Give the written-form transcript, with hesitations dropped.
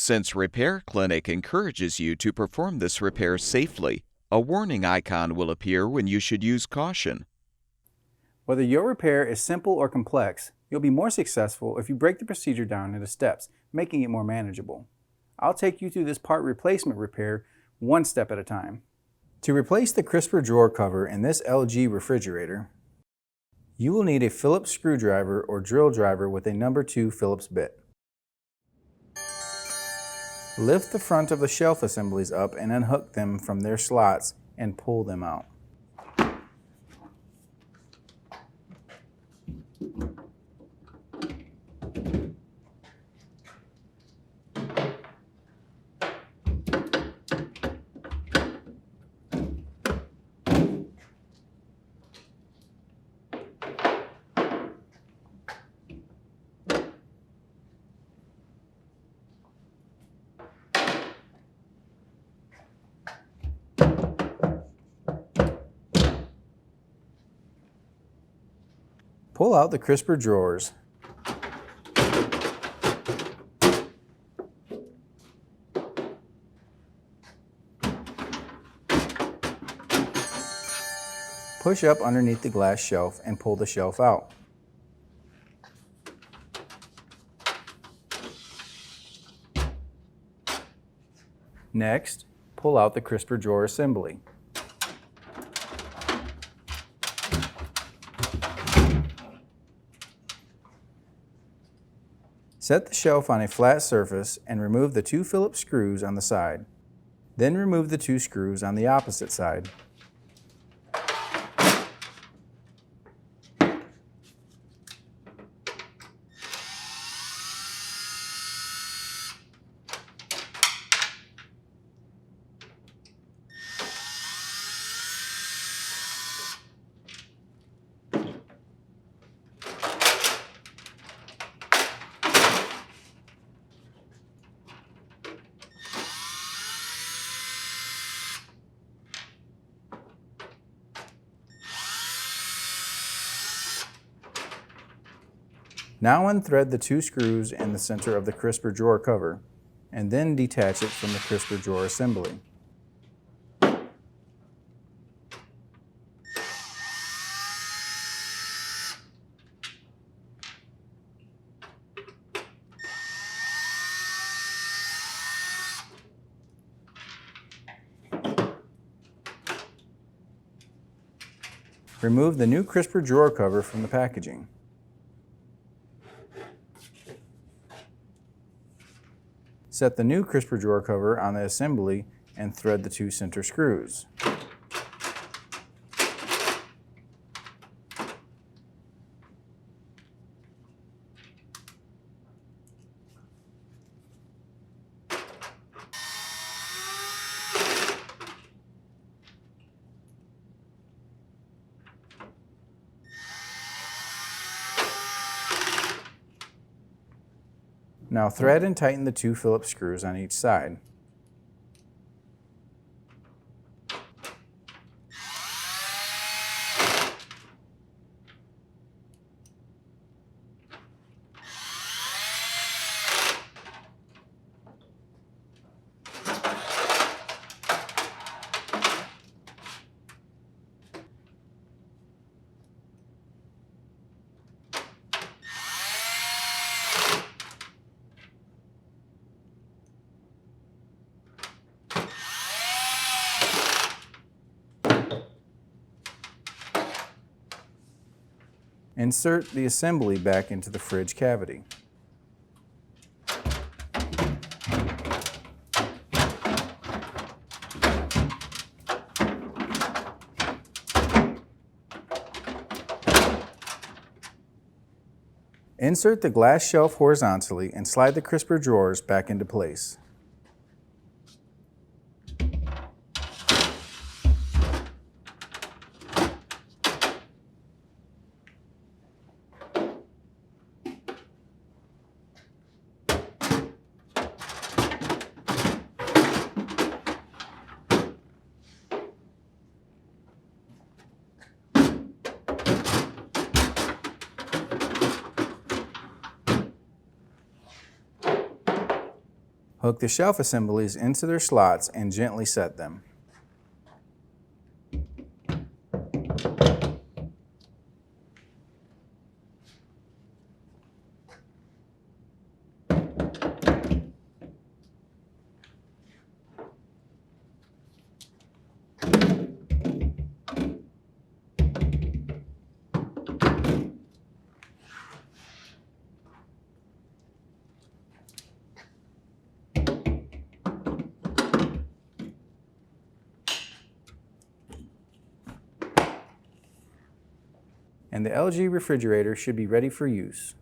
Since Repair Clinic encourages you to perform this repair safely, a warning icon will appear when you should use caution. Whether your repair is simple or complex, you'll be more successful if you break the procedure down into steps, making it more manageable. I'll take you through this part replacement repair one step at a time. To replace the crisper drawer cover in this LG refrigerator, you will need a Phillips screwdriver or drill driver with a number 2 Phillips bit. Lift the front of the shelf assemblies up and unhook them from their slots and pull them out. Pull out the crisper drawers. Push up underneath the glass shelf and pull the shelf out. Next, pull out the crisper drawer assembly. Set the shelf on a flat surface and remove the 2 Phillips screws on the side. Then remove the 2 screws on the opposite side. Now unthread the 2 screws in the center of the crisper drawer cover, and then detach it from the crisper drawer assembly. Remove the new crisper drawer cover from the packaging. Set the new crisper drawer cover on the assembly and thread the 2 center screws. Now thread and tighten the 2 Phillips screws on each side. Insert the assembly back into the fridge cavity. Insert the glass shelf horizontally and slide the crisper drawers back into place. Hook the shelf assemblies into their slots and gently set them. And the LG refrigerator should be ready for use.